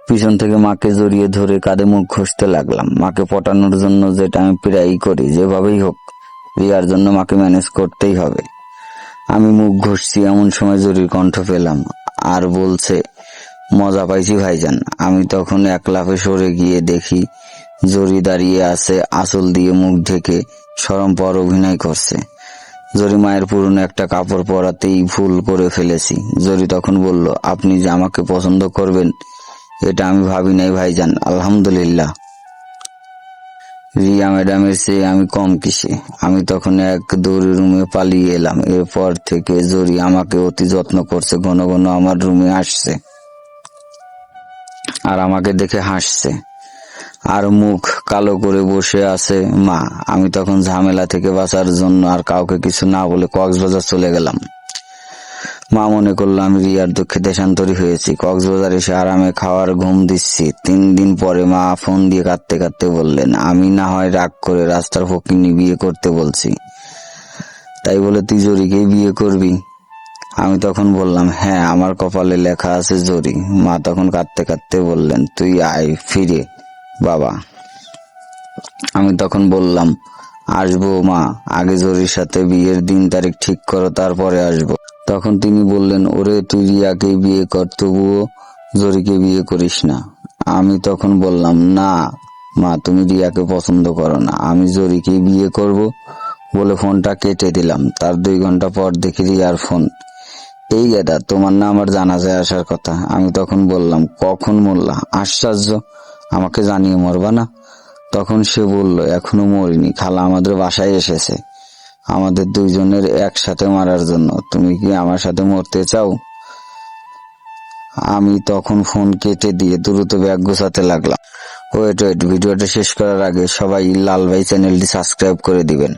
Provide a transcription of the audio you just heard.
পিছন থেকে মাকে জড়িয়ে ধরে কাঁধে মুখ ঘষতে লাগলাম। মাকে পটানোর জন্য, যেটা আমি প্রায়ই করি, যেভাবেই হোক রিয়ার জন্য মাকে ম্যানেজ করতেই হবে। আমি মুখ ঘষছি, এমন সময় জরির কণ্ঠ পেলাম আর বলছে, মজা পাইছি ভাইজান। আমি তখন এক লাফে সরে গিয়ে দেখি জরি দাঁড়িয়ে আছে, আঁচল দিয়ে মুখ ঢেকে শরমপর অভিনয় করছে। জরি মায়ের পুরনো একটা কাপড় পরাতেই ভুল করে ফেলেছি। জরি তখন বলল, আপনি যে আমাকে পছন্দ করবেন এটা আমি ভাবি নাই ভাইজান, আলহামদুলিল্লাহ। রিয়া ম্যাডামের চেয়ে আমি কম কিসে? আমি তখন এক দৌড়ে রুমে পালিয়ে এলাম। এরপর থেকে জরি আমাকে অতি যত্ন করছে, ঘন ঘন আমার রুমে আসছে আর আমাকে দেখে হাসছে, আর মুখ কালো করে বসে আছে মা। আমি তখন ঝামেলা থেকে বাঁচার জন্য আর কাউকে কিছু না বলে কক্সবাজার চলে গেলাম। মা মনে করলো আমি রিয়ার দুঃখে দেশান্তরী হয়েছি। কক্সবাজার এসে আরামে খাওয়ার ঘুম দিচ্ছি। 3 দিন পরে মা ফোন দিয়ে কাঁদতে কাঁদতে বললেন, আমি না হয় রাগ করে রাস্তার ফকিন্নি বিয়ে করতে বলছি, তাই বলে তুই জরিকেই বিয়ে করবি? আমি তখন বললাম, হ্যাঁ, আমার কপালে লেখা আছে জরি। মা তখন কাঁদতে কাঁদতে বললেন, তুই আয় ফিরে বাবা। আমি তখন বললাম, আসবো মা, আগে জরির সাথে বিয়ের দিন তারিখ ঠিক করো, তারপরে আসবো। তখন তিনি বললেন, ওরে তুই রিয়াকে বিয়ে কর, তবুও জরিকে বিয়ে করিস না। আমি তখন বললাম, না মা, তুমি রিয়াকে পছন্দ করো না, আমি জরিকে বিয়ে করব বলে ফোনটা কেটে দিলাম। তার 2 ঘন্টা পর দেখি রিয়ার ফোন। এই গেদা, তোমার না আমার জানাজায় আসার কথা। আমি তখন বললাম, কখন মোল্লা? আশ্চর্য, আমাকে জানিয়ে মরবা না? তখন সে বলল, এখনো মরিনি, খালা আমাদের বাসায় এসেছে আমাদের 2 জনের একসাথে মারার জন্য। তুমি কি আমার সাথে মরতে চাও? আমি তখন ফোন কেটে দিয়ে দ্রুত ব্যাগ গোছাতে লাগলাম। ওয়েট, ভিডিওটা শেষ করার আগে সবাই লাল ভাই চ্যানেলটি সাবস্ক্রাইব করে দিবেন।